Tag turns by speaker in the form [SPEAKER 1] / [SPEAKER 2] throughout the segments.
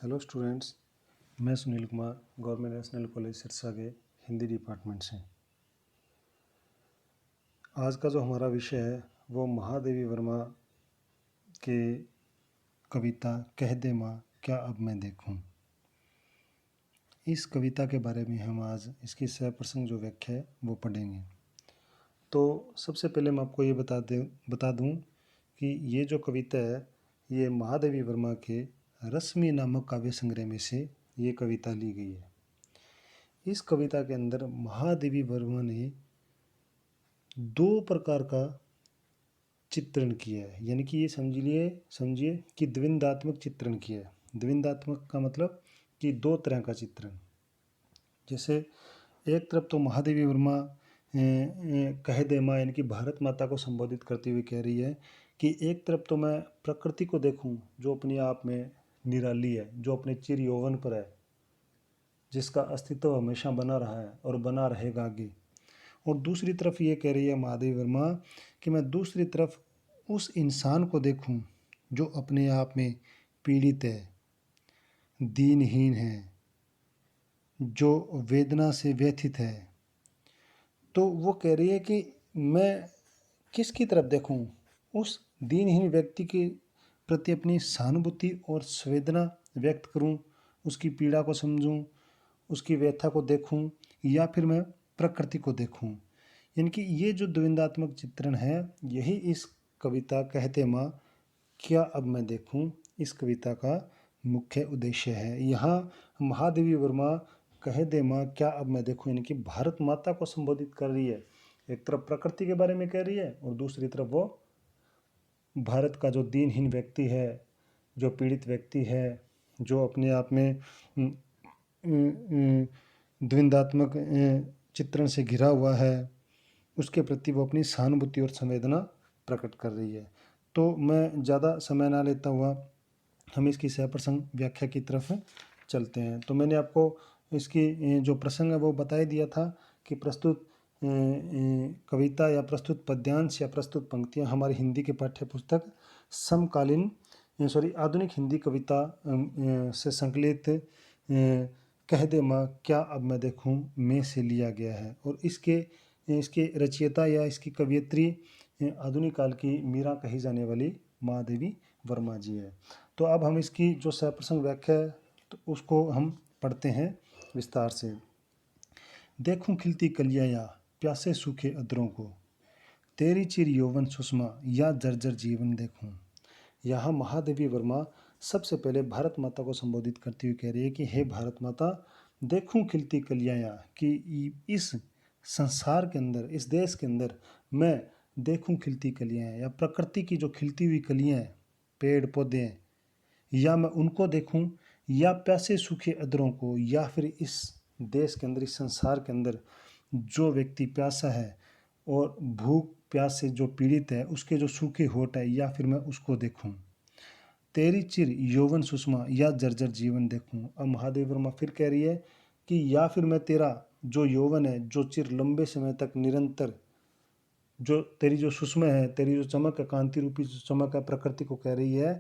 [SPEAKER 1] Hello students, मैं Sunil Kumar government national college Sirsa के Hindi department से। आज का जो हमारा विषय है वो महादेवी वर्मा के कविता कह दे माँ क्या अब मैं देखूं। इस कविता के बारे में हम आज इसकी सप्रसंग जो व्याख्या है वो पढ़ेंगे। तो सबसे पहले मैं आपको ये बता दूं कि ये जो कविता है ये महादेवी वर्मा के रश्मि नामक काव्य संग्रह में से ये कविता ली गई है। इस कविता के अंदर महादेवी वर्मा ने दो प्रकार का चित्रण किया है, यानी कि ये समझिए कि द्विंदात्मक चित्रण किया है। द्विंदात्मक का मतलब कि दो तरह का चित्रण। जैसे एक तरफ तो महादेवी वर्मा कह दे माँ यानी कि भारत माता को संबोधित करते हुए कह रही है कि एक तरफ तो मैं प्रकृति को देखूं जो अपने आप में निराली है, जो अपने चिर यौवन पर है, जिसका अस्तित्व हमेशा बना रहा है और बना रहेगा आगे। और दूसरी तरफ ये कह रही है महादेवी वर्मा कि मैं दूसरी तरफ उस इंसान को देखूं जो अपने आप में पीड़ित है, दीनहीन है, जो वेदना से व्यथित है। तो वो कह रही है कि मैं किसकी तरफ देखूं? उस दीनहीन व्यक्ति के प्रति अपनी सहानुभूति और संवेदना व्यक्त करूं, उसकी पीड़ा को समझूं, उसकी व्यथा को देखूं, या फिर मैं प्रकृति को देखूं। यानी कि ये जो द्वंद्वात्मक चित्रण है यही इस कविता कहते माँ क्या अब मैं देखूं इस कविता का मुख्य उद्देश्य है। यहाँ महादेवी वर्मा कह दे माँ क्या अब मैं देखूं यानी कि भारत माता को संबोधित कर रही है। एक तरफ प्रकृति के बारे में कह रही है और दूसरी तरफ वो भारत का जो दीनहीन व्यक्ति है, जो पीड़ित व्यक्ति है, जो अपने आप में द्वंद्वात्मक चित्रण से घिरा हुआ है, उसके प्रति वो अपनी सहानुभूति और संवेदना प्रकट कर रही है। तो मैं ज़्यादा समय ना लेता हुआ हम इसकी सप्रसंग व्याख्या की तरफ चलते हैं। तो मैंने आपको इसकी जो प्रसंग है वो बता ही दिया था कि प्रस्तुत कविता या प्रस्तुत पद्यांश या प्रस्तुत पंक्तियां हमारी हिंदी के पाठ्य पुस्तक समकालीन आधुनिक हिंदी कविता से संकलित कह दे माँ क्या अब मैं देखूं में से लिया गया है। और इसके रचयिता या इसकी कवियत्री आधुनिक काल की मीरा कही जाने वाली महादेवी वर्मा जी है। तो अब हम इसकी जो सप्रसंग व्याख्या है तो उसको हम पढ़ते हैं विस्तार से। देखूं खिलती कलियां या प्यासे सूखे अधरों को, तेरी चिर यौवन सुषमा या जर्जर जीवन देखूं। यहाँ महादेवी वर्मा सबसे पहले भारत माता को संबोधित करती हुई कह रही है कि हे भारत माता, देखूं खिलती कलियां या कि इस संसार के अंदर, इस देश के अंदर मैं देखूं खिलती कलियां या प्रकृति की जो खिलती हुई कलियां हैं, पेड़ पौधे हैं, या मैं उनको देखूं या प्यासे सूखे अधरों को, या फिर इस देश के अंदर, इस संसार के अंदर जो व्यक्ति प्यासा है और भूख प्यास से जो पीड़ित है उसके जो सूखे होठ है, या फिर मैं उसको देखूं। तेरी चिर यौवन सुषमा या जर्जर जीवन देखूं। अब महादेव वर्मा फिर कह रही है कि या फिर मैं तेरा जो यौवन है, जो चिर लंबे समय तक निरंतर, जो तेरी जो सुषमा है, तेरी जो चमक है, कांति रूपी जो चमक है, प्रकृति को कह रही है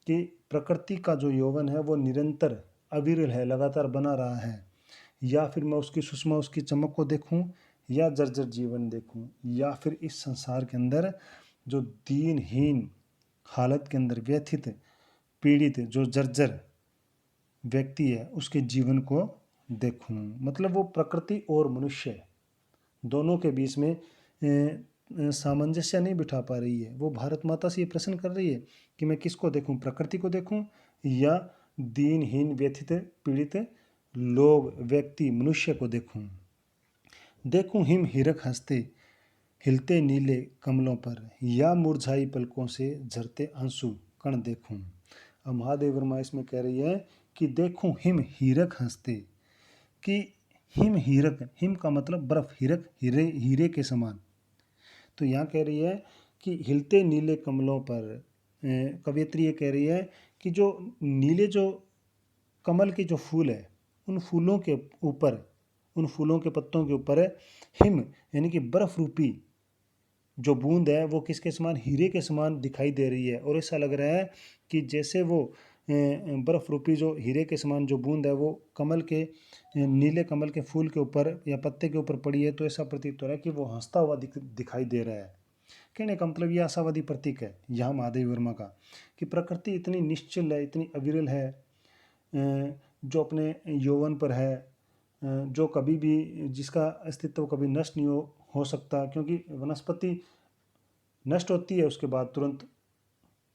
[SPEAKER 1] कि प्रकृति का जो यौवन है वो निरंतर अविरल है, लगातार बना रहा है। या फिर मैं उसकी सुषमा, उसकी चमक को देखूं, या जर्जर जीवन देखूं, या फिर इस संसार के अंदर जो दीनहीन हालत के अंदर व्यथित पीड़ित जो जर्जर व्यक्ति है उसके जीवन को देखूं। मतलब वो प्रकृति और मनुष्य दोनों के बीच में सामंजस्य नहीं बिठा पा रही है। वो भारत माता से ये प्रश्न कर रही है कि मैं किसको देखूं, प्रकृति को देखूं या दीनहीन व्यथित पीड़ित लोग, व्यक्ति, मनुष्य को देखूं। देखूं हिम हीरक हंसते हिलते नीले कमलों पर, या मुरझाई पलकों से झरते आंसू कण देखूं। अब महादेव वर्मा इसमें कह रही है कि देखूं हिम हीरक हंसते, कि हिम हीरक, हिम का मतलब बर्फ, हीरक हीरे के समान। तो यहाँ कह रही है कि हिलते नीले कमलों पर, कवियत्री ये कह रही है कि जो नीले जो कमल के जो फूल है उन फूलों के ऊपर, उन फूलों के पत्तों के ऊपर हिम यानी कि बर्फ रूपी जो बूंद है वो किसके समान, हीरे के समान दिखाई दे रही है। और ऐसा लग रहा है कि जैसे वो बर्फ़ रूपी जो हीरे के समान जो बूंद है वो कमल के नीले कमल के फूल के ऊपर या पत्ते के ऊपर पड़ी है, तो ऐसा प्रतीत हो रहा है कि वो हंसता हुआ दिखाई दे रहा है। कहने का मतलब ये आशावादी प्रतीक है यहाँ महादेव वर्मा का, कि प्रकृति इतनी निश्चल है, इतनी अविरल है, जो अपने यौवन पर है, जो कभी भी जिसका अस्तित्व कभी नष्ट नहीं हो सकता, क्योंकि वनस्पति नष्ट होती है उसके बाद तुरंत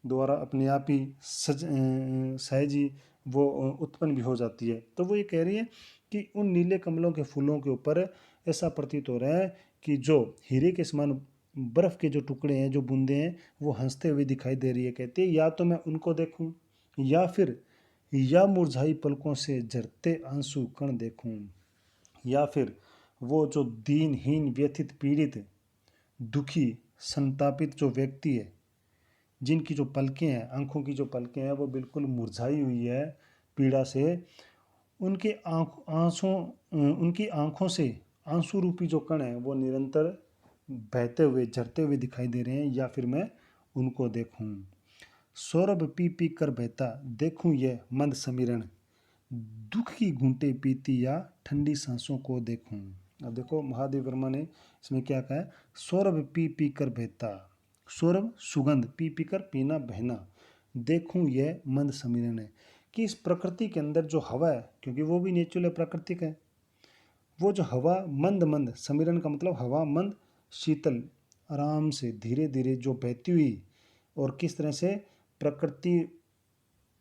[SPEAKER 1] दोबारा अपने आप ही सहज ही वो उत्पन्न भी हो जाती है। तो वो ये कह रही है कि उन नीले कमलों के फूलों के ऊपर ऐसा प्रतीत हो रहा है कि जो हीरे के समान बर्फ़ के जो टुकड़े हैं, जो बूंदे हैं, वो हंसते हुए दिखाई दे रही है। कहते हैं या तो मैं उनको देखूं या मुरझाई पलकों से झरते आंसू कण देखूं, या फिर वो जो दीनहीन व्यथित पीड़ित दुखी संतापित जो व्यक्ति है, जिनकी जो पलकें हैं, आंखों की जो पलकें हैं वो बिल्कुल मुरझाई हुई है पीड़ा से, उनकी आंखों से आंसू रूपी जो कण है वो निरंतर बहते हुए झरते हुए दिखाई दे रहे हैं, या फिर मैं उनको देखूं। सौरभ पी पी कर बहता देखूं ये मंद समीरण, दुख की घूंटे पीती या ठंडी सांसों को देखूं। अब देखो महादेव वर्मा ने इसमें क्या कहा है, सौरभ पी पी कर बहता, सौरभ सुगंध, पी पी कर पीना बहना, देखूं यह मंद समीरण है, कि इस प्रकृति के अंदर जो हवा है, क्योंकि वो भी नेचुरल प्राकृतिक है, वो जो हवा मंद मंद, समीरण का मतलब हवा मंद शीतल आराम से धीरे धीरे जो बहती हुई, और किस तरह से प्रकृति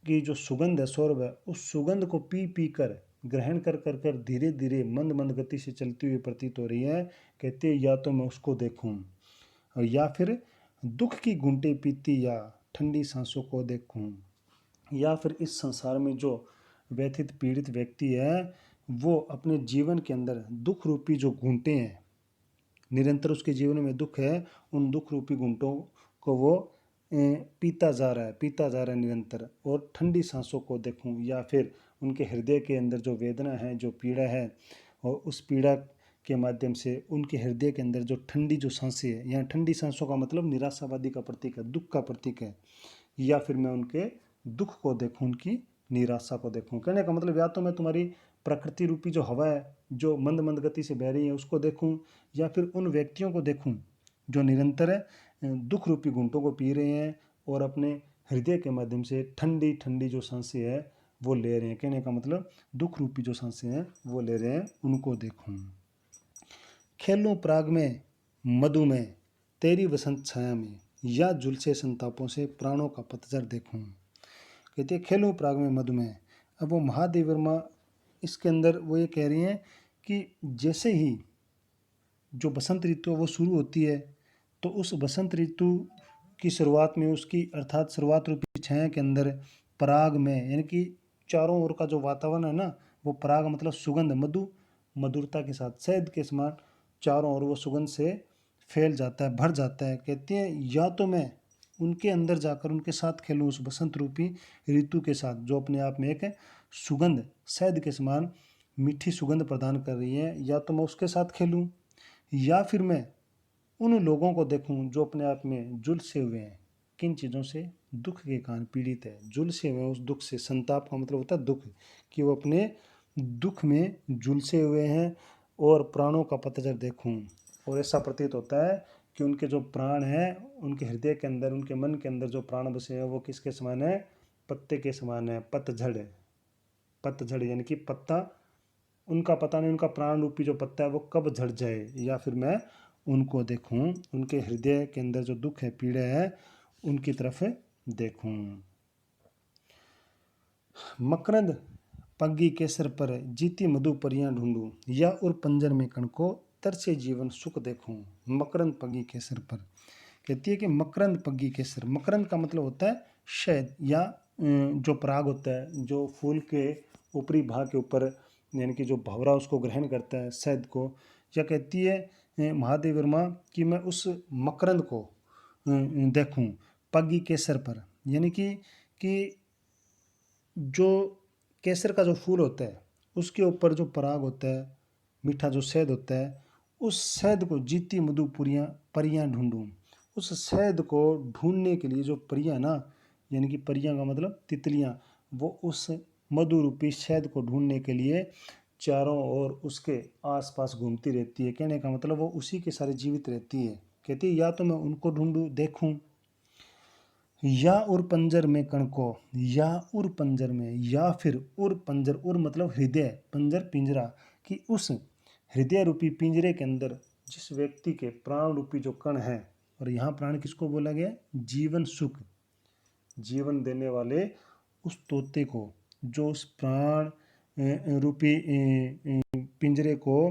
[SPEAKER 1] की जो सुगंध है, सौरभ है, उस सुगंध को पी पी कर ग्रहण कर कर कर धीरे धीरे मंद मंद गति से चलती हुई प्रतीत हो रही है। कहते हैं या तो मैं उसको देखूं, और या फिर दुख की घूंटे पीती या ठंडी सांसों को देखूं, या फिर इस संसार में जो व्यथित पीड़ित व्यक्ति है वो अपने जीवन के अंदर दुख रूपी जो घूंटे हैं, निरंतर उसके जीवन में दुख है, उन दुख रूपी घूंटों को वो पीता जा रहा है निरंतर, और ठंडी सांसों को देखूं, या फिर उनके हृदय के अंदर जो वेदना है, जो पीड़ा है, और उस पीड़ा के माध्यम से उनके हृदय के अंदर जो ठंडी जो सांसें है, यहाँ ठंडी सांसों का मतलब निराशावादी का प्रतीक है, दुख का प्रतीक है, या फिर मैं उनके दुख को देखूं, उनकी निराशा को देखूं। कहने का मतलब या तो मैं तुम्हारी प्रकृति रूपी जो हवा है जो मंद मंद गति से बह रही है उसको देखूं, या फिर उन व्यक्तियों को देखूं जो निरंतर दुख रूपी घूंटों को पी रहे हैं और अपने हृदय के माध्यम से ठंडी ठंडी जो सांसें है वो ले रहे हैं। कहने का मतलब दुख रूपी जो सांसें हैं वो ले रहे हैं, उनको देखूं। खेलूं प्राग में मधु में तेरी वसंत छाया में, या झुलसे संतापों से प्राणों का पतझड़ देखूं। कहते हैं खेलूं प्राग में मधु में। अब वो महादेव वर्मा इसके अंदर वो ये कह रही हैं कि जैसे ही जो बसंत ऋतु वो शुरू होती है, तो उस बसंत ऋतु की शुरुआत में उसकी अर्थात शुरुआत रूपी छाया के अंदर पराग में, यानी कि चारों ओर का जो वातावरण है ना, वो पराग मतलब सुगंध, मधु मधुरता के साथ शहद के समान चारों ओर वो सुगंध से फैल जाता है, भर जाता है। कहते हैं या तो मैं उनके अंदर जाकर उनके साथ खेलूं, उस बसंत रूपी ऋतु के साथ जो अपने आप में एक सुगंध शहद के समान मीठी सुगंध प्रदान कर रही है, या तो मैं उसके साथ खेलूं, या फिर मैं उन लोगों को देखूं जो अपने आप में झुलसे हुए हैं, किन चीज़ों से, दुख के कारण पीड़ित है, झुलसे हुए हैं उस दुख से। संताप का मतलब होता है दुख, कि वो अपने दुख में झुलसे हुए हैं, और प्राणों का पतझड़ देखूं, और ऐसा प्रतीत होता है कि उनके जो प्राण हैं, उनके हृदय के अंदर, उनके मन के अंदर जो प्राण बसे हैं वो किसके समान है, पत्ते के समान है, पतझड़ है। पतझड़ यानी कि पत्ता, उनका पता नहीं उनका प्राण रूपी जो पत्ता है वो कब झड़ जाए, या फिर मैं उनको देखूं, उनके हृदय के अंदर जो दुख है, पीड़ा है, उनकी तरफ देखूं। मकरंद पग्गी के सर पर जीती मधु परियां ढूंढूं, या उर पंजर में कण को तरसे जीवन सुख देखूं। मकरंद पग्गी के सर पर, कहती है कि मकरंद पग्गी के सर, मकरंद का मतलब होता है शहद, या जो पराग होता है जो फूल के ऊपरी भाग के ऊपर, यानी कि जो भंवरा उसको ग्रहण करता है शहद को। या कहती है महादेव वर्मा कि मैं उस मकरंद को देखूं पग्गी के सर पर, यानी कि जो केसर का जो फूल होता है उसके ऊपर जो पराग होता है, मीठा जो शहद होता है, उस शहद को जीती मधु परियां ढूंढूं। उस शहद को ढूंढने के लिए जो परियां ना, यानी कि परियां का मतलब तितलियां, वो उस मधु रूपी शहद को ढूंढने के लिए चारों ओर उसके आसपास घूमती रहती है। कहने का मतलब वो उसी के सारे जीवित रहती है। कहती है या तो मैं उनको ढूंढूं देखूं, या उर पंजर में कण को, या उर पंजर में, या फिर उर पंजर, उर मतलब हृदय, पंजर पिंजरा, कि उस हृदय रूपी पिंजरे के अंदर जिस व्यक्ति के प्राण रूपी जो कण है, और यहाँ प्राण किसको बोला गया? जीवन सुख, जीवन देने वाले उस तोते को, जो उस प्राण रूपी पिंजरे को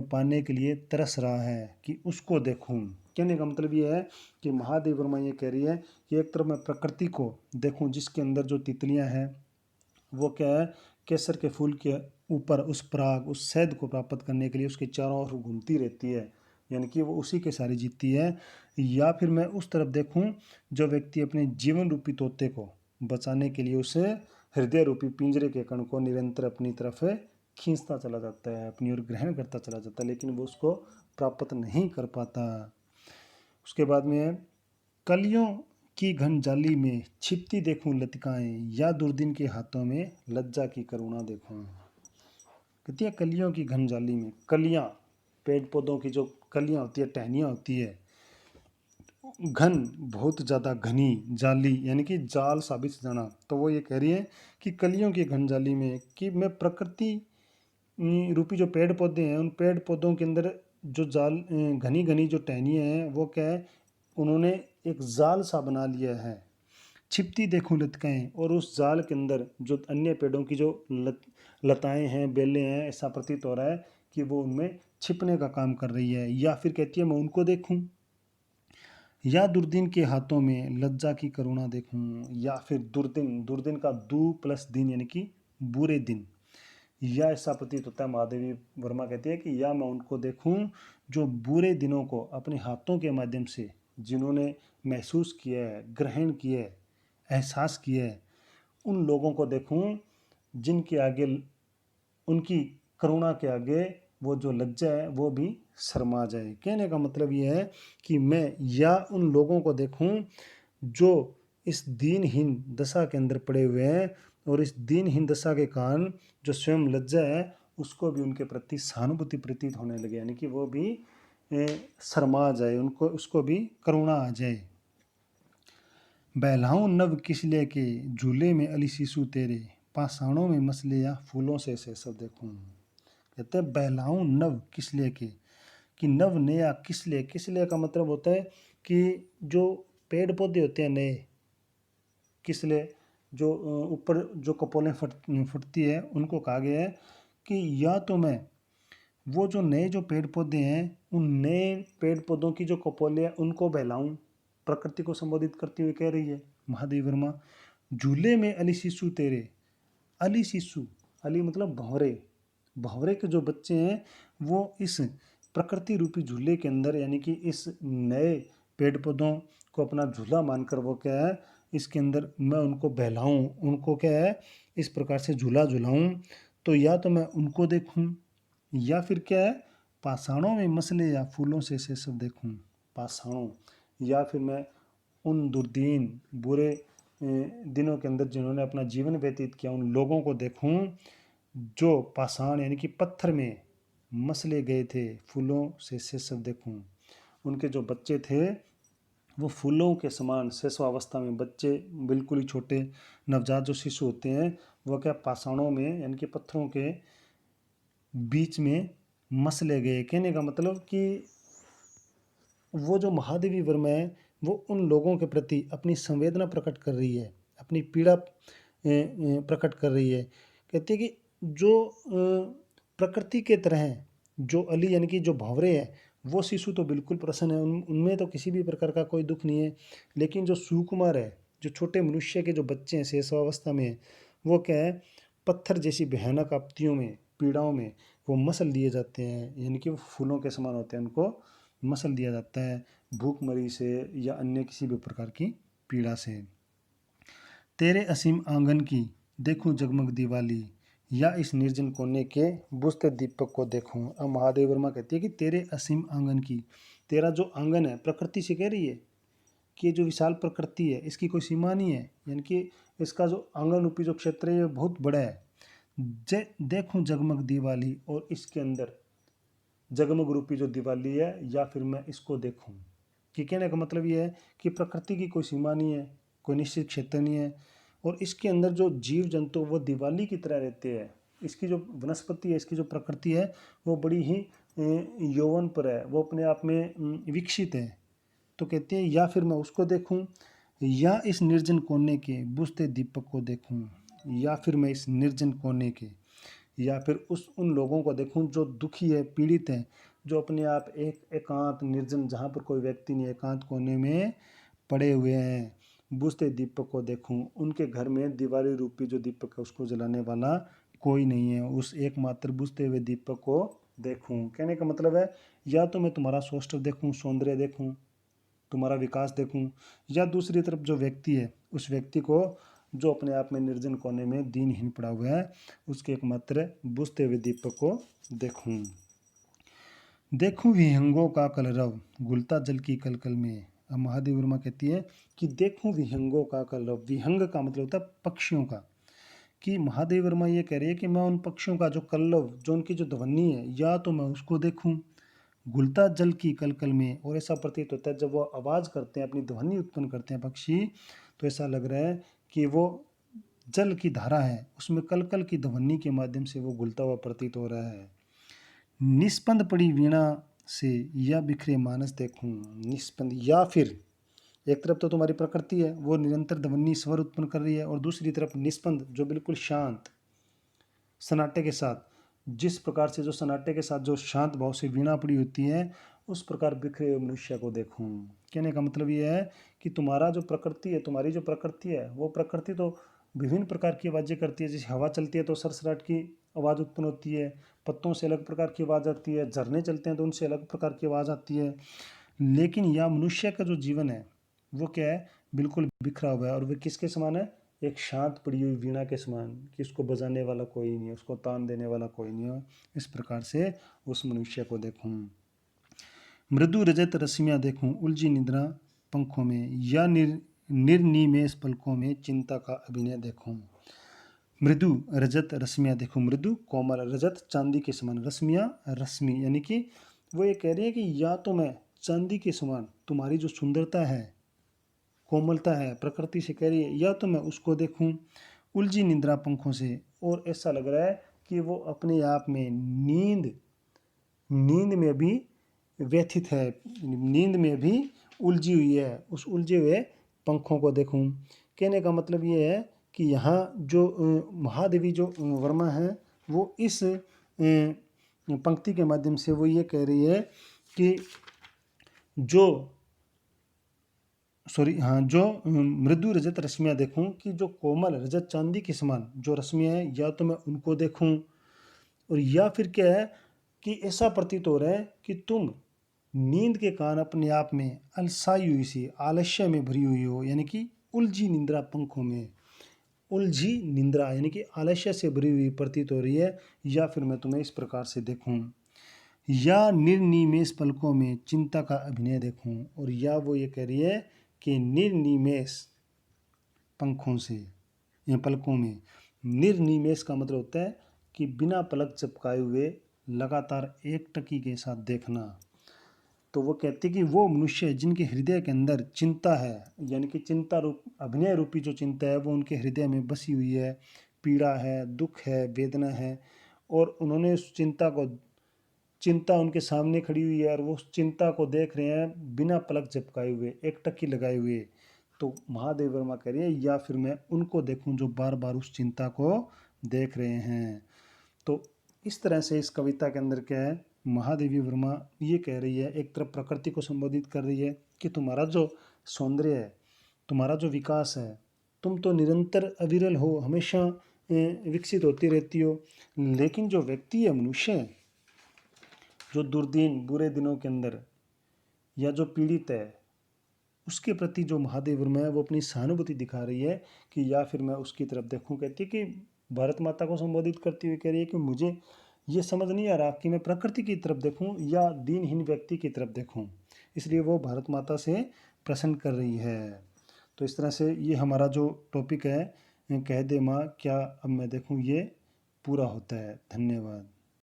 [SPEAKER 1] पाने के लिए तरस रहा है, कि उसको देखूं। कहने का मतलब ये है कि महादेव वर्मा ये कह रही है कि एक तरफ मैं प्रकृति को देखूं जिसके अंदर जो तितलियां हैं वो क्या है, केसर के फूल के ऊपर उस पराग, उस शहद को प्राप्त करने के लिए उसके चारों ओर घूमती रहती है, यानी कि वो उसी के सारी जीतती है। या फिर मैं उस तरफ देखूं जो व्यक्ति अपने जीवन रूपी तोते को बचाने के लिए उसे हृदय रूपी पिंजरे के कण को निरंतर अपनी तरफ खींचता चला जाता है, अपनी ओर ग्रहण करता चला जाता है, लेकिन वो उसको प्राप्त नहीं कर पाता। उसके बाद में कलियों की घन जाली में छिपती देखूं लतिकाएं, या दुर्दिन के हाथों में लज्जा की करुणा देखूं। कहती है कलियों की घन जाली में, कलियां पेड़ पौधों की जो कलियां होती है, टहनियां होती है, घन बहुत ज़्यादा घनी, जाली यानी कि जाल साबित जाना। तो वो ये कह रही है कि कलियों की घन जाली में, कि मैं प्रकृति रूपी जो पेड़ पौधे हैं उन पेड़ पौधों के अंदर जो जाल घनी घनी जो टहनियाँ हैं वो क्या है, उन्होंने एक जाल सा बना लिया है। छिपती देखूं लटकाएं, और उस जाल के अंदर जो अन्य पेड़ों की जो लताएं हैं, बेलें हैं, ऐसा प्रतीत हो रहा है कि वो उनमें छिपने का काम कर रही है। या फिर कहती है मैं उनको देखूं, या दुर्दिन के हाथों में लज्जा की करुणा देखूं। या फिर दुर्दिन, दुर्दिन का दू प्लस दिन यानी कि बुरे दिन, या ऐसा प्रतीत होता है, महादेवी वर्मा कहती है कि या मैं उनको देखूं जो बुरे दिनों को अपने हाथों के माध्यम से जिन्होंने महसूस किया है, ग्रहण किया है, एहसास किया है, उन लोगों को देखूं जिनके आगे, उनकी करुणा के आगे वो जो लज्जा है वो भी शर्मा जाए। कहने का मतलब ये है कि मैं या उन लोगों को देखूं जो इस दीनहीन दशा के अंदर पड़े हुए हैं, और इस दीनहीन दशा के कारण जो स्वयं लज्जा है उसको भी उनके प्रति सहानुभूति प्रतीत होने लगे, यानी कि वो भी शर्मा जाए, उनको उसको भी करुणा आ जाए। बहलाऊं नव किसले के, झूले में अली शिशु तेरे, पाषाणों में मसले या फूलों से सब देखूं। कहते हैं बहलाऊं नव किसले के, कि नव नया किसले, किसले का मतलब होता है कि जो पेड़ पौधे होते हैं नए, किसले जो ऊपर जो कपोलें फटती है उनको कहा गया है कि या तो मैं वो जो नए जो पेड़ पौधे हैं उन नए पेड़ पौधों की जो कपोले हैं उनको बहलाऊं, प्रकृति को संबोधित करती हुई कह रही है महादेवी वर्मा। झूले में अली शिशु तेरे, अली शिशु, अली मतलब भंवरे, भंवरे के जो बच्चे हैं वो इस प्रकृति रूपी झूले के अंदर, यानी कि इस नए पेड़ पौधों को अपना झूला मानकर वो क्या है इसके अंदर मैं उनको बहलाऊं, उनको क्या है इस प्रकार से झूला झुलाऊं। तो या तो मैं उनको देखूं, या फिर क्या है पाषाणों में मसले या फूलों से सब देखूं। पाषाणों, या फिर मैं उन दुर्दीन बुरे दिनों के अंदर जिन्होंने अपना जीवन व्यतीत किया उन लोगों को देखूं जो पाषाण यानी कि पत्थर में मसले गए थे, फूलों से सब देखूं। उनके जो बच्चे थे वो फूलों के समान शिशुअवस्था में, बच्चे बिल्कुल ही छोटे नवजात जो शिशु होते हैं वो क्या पाषाणों में यानी कि पत्थरों के बीच में मसले गए। कहने का मतलब कि वो जो महादेवी वर्मा है वो उन लोगों के प्रति अपनी संवेदना प्रकट कर रही है, अपनी पीड़ा प्रकट कर रही है। कहती है कि जो प्रकृति के तरह हैं, जो अली यानी कि जो भंवरे हैं वो शिशु तो बिल्कुल प्रसन्न है, उनमें तो किसी भी प्रकार का कोई दुख नहीं है। लेकिन जो सुकुमार है, जो छोटे मनुष्य के जो बच्चे हैं शेषावस्था में, वो क्या है पत्थर जैसी भयानक आपत्तियों में, पीड़ाओं में वो मसल दिए जाते हैं, यानी कि वो फूलों के समान होते हैं, उनको मसल दिया जाता है भूखमरी से या अन्य किसी भी प्रकार की पीड़ा से। तेरे असीम आंगन की देखूं जगमग दिवाली, या इस निर्जन कोने के बुझते दीपक को देखूं। अब महादेव वर्मा कहती है कि तेरे असीम आंगन की, तेरा जो आंगन है प्रकृति से कह रही है कि ये जो विशाल प्रकृति है इसकी कोई सीमा नहीं है, यानी कि इसका जो आंगन रूपी जो क्षेत्र है ये बहुत बड़ा है। देखूं जगमग दिवाली और इसके अंदर जगमग रूपी जो दिवाली है, या फिर मैं इसको देखूं। कि कहने का मतलब ये है कि प्रकृति की कोई सीमा नहीं है, कोई निश्चित क्षेत्र नहीं है, और इसके अंदर जो जीव जंतु वो दिवाली की तरह रहते हैं। इसकी जो वनस्पति है, इसकी जो प्रकृति है वो बड़ी ही यौवन पर है, वो अपने आप में विकसित है। तो कहते हैं या फिर मैं उसको देखूं, या इस निर्जन कोने के बुझते दीपक को देखूं, या फिर मैं इस निर्जन कोने के, या फिर उन लोगों को देखूं जो दुखी है, पीड़ित है, जो अपने आप एक एकांत निर्जन, जहाँ पर कोई व्यक्ति नहीं, एकांत कोने में पड़े हुए हैं, बुझते दीपक को देखूं। उनके घर में दिवाली रूपी जो दीपक है उसको जलाने वाला कोई नहीं है, उस एकमात्र बुझते हुए दीपक को देखूं। कहने का मतलब है या तो मैं तुम्हारा सौष्ठव देखूं, सौंदर्य देखूं, तुम्हारा विकास देखूं, या दूसरी तरफ जो व्यक्ति है उस व्यक्ति को जो अपने आप में निर्जन कोने में दीनहीन पड़ा हुआ है, उसके एकमात्र बुझते हुए दीपक को देखूं। देखूं विहंगों का कलरव घुलता जल की कलकल में। अब महादेवी वर्मा कहती है कि देखूं विहंगों का कलरव। विहंग का मतलब होता है पक्षियों का। कि महादेवी वर्मा ये कह रही है कि मैं उन पक्षियों का जो कल्लव, जो उनकी जो ध्वनि है, या तो मैं उसको देखूं घुलता जल की कलकल में। और ऐसा प्रतीत होता है जब वो आवाज़ करते हैं, अपनी ध्वनि उत्पन्न करते हैं पक्षी, तो ऐसा लग रहा है कि वो जल की धारा है, उसमें कलकल की ध्वनि के माध्यम से वो घुलता हुआ प्रतीत हो रहा है। निस्पंद पड़ी वीणा से या बिखरे मानस देखूं। निस्पंद, या फिर एक तरफ तो तुम्हारी प्रकृति है, वो निरंतर ध्वनि स्वर उत्पन्न कर रही है, और दूसरी तरफ निस्पंद, जो बिल्कुल शांत सन्नाटे के साथ, जिस प्रकार से जो सन्नाटे के साथ जो शांत भाव से वीणा पड़ी होती है, उस प्रकार बिखरे हुए मनुष्य को देखूं। कहने का मतलब ये है कि तुम्हारा जो प्रकृति है, तुम्हारी जो प्रकृति है, वो प्रकृति तो विभिन्न प्रकार की आवाज़ें करती है। जैसे हवा चलती है तो सरसराट की आवाज़ उत्पन्न होती है, पत्तों से अलग प्रकार की आवाज़ आती है, झरने चलते हैं तो उनसे अलग प्रकार की आवाज़ आती है। लेकिन यह मनुष्य का जो जीवन है वो क्या है, बिल्कुल बिखरा हुआ है, और वे किसके समान है, एक शांत पड़ी हुई वीणा के समान, कि उसको बजाने वाला कोई नहीं है, उसको तान देने वाला कोई नहीं है। इस प्रकार से उस मनुष्य को देखूं। मृदु रजत रश्मियाँ देखूं उलझी निद्रा पंखों में, या निर्निमेष पलकों में चिंता का अभिनय देखूं। मृदु रजत रश्मियाँ देखूं, मृदु कोमल, रजत चांदी के समान, रश्मियाँ रश्मि, यानी कि वो ये कह रही है कि या तो मैं चांदी के समान, तुम्हारी जो सुंदरता है, कोमलता है, प्रकृति से कह रही है, या तो मैं उसको देखूं उलझी निद्रा पंखों से। और ऐसा लग रहा है कि वो अपने आप में नींद में भी व्यथित है, नींद में भी उलझी हुई है, उस उलझे हुए पंखों को देखूं। कहने का मतलब ये है कि यहाँ जो महादेवी जो वर्मा है, वो इस पंक्ति के माध्यम से वो ये कह रही है कि जो मृदु रजत रश्मियाँ देखूं, कि जो कोमल रजत चांदी के समान जो रश्मियाँ हैं, या तो मैं उनको देखूं, और या फिर क्या है कि ऐसा प्रतीत हो रहा है कि तुम नींद के कारण अपने आप में अलसाई हुई सी, आलस्य में भरी हुई हो, यानी कि उलझी निंद्रा पंखों में, उलझी निंद्रा यानी कि आलस्य से भरी हुई प्रतीत हो रही है। या फिर मैं तुम्हें इस प्रकार से देखूं, या निर्निमेष पलकों में चिंता का अभिनय देखूं। और या वो ये कह रही है कि निर्निमेष पंखों से या पलकों में, निर्निमेष का मतलब होता है कि बिना पलक झपकाए हुए लगातार एक टकी के साथ देखना। तो वो कहते हैं कि वो मनुष्य जिनके हृदय के अंदर चिंता है, यानी कि चिंता रूप अभिनय रूपी जो चिंता है वो उनके हृदय में बसी हुई है, पीड़ा है, दुख है, वेदना है, और उन्होंने उस चिंता उनके सामने खड़ी हुई है, और वो उस चिंता को देख रहे हैं बिना पलक झपकाए हुए, एक टकी लगाए हुए। तो महादेव वर्मा कह रही है या फिर मैं उनको देखूं जो बार बार उस चिंता को देख रहे हैं। तो इस तरह से इस कविता के अंदर क्या है, महादेवी वर्मा ये कह रही है, एक तरफ प्रकृति को संबोधित कर रही है कि तुम्हारा जो सौंदर्य है, तुम्हारा जो विकास है, तुम तो निरंतर अविरल हो, हमेशा विकसित होती रहती हो। लेकिन जो व्यक्ति है, मनुष्य है, जो दुर्दिन बुरे दिनों के अंदर या जो पीड़ित है, उसके प्रति जो महादेव वर्मा है वो अपनी सहानुभूति दिखा रही है कि या फिर मैं उसकी तरफ देखूं। कहती है कि भारत माता को संबोधित करती हुई कह रही है कि मुझे ये समझ नहीं आ रहा कि मैं प्रकृति की तरफ देखूं या दीनहीन व्यक्ति की तरफ देखूं, इसलिए वो भारत माता से प्रश्न कर रही है। तो इस तरह से ये हमारा जो टॉपिक है कह दे माँ क्या अब मैं देखूँ ये पूरा होता है। धन्यवाद।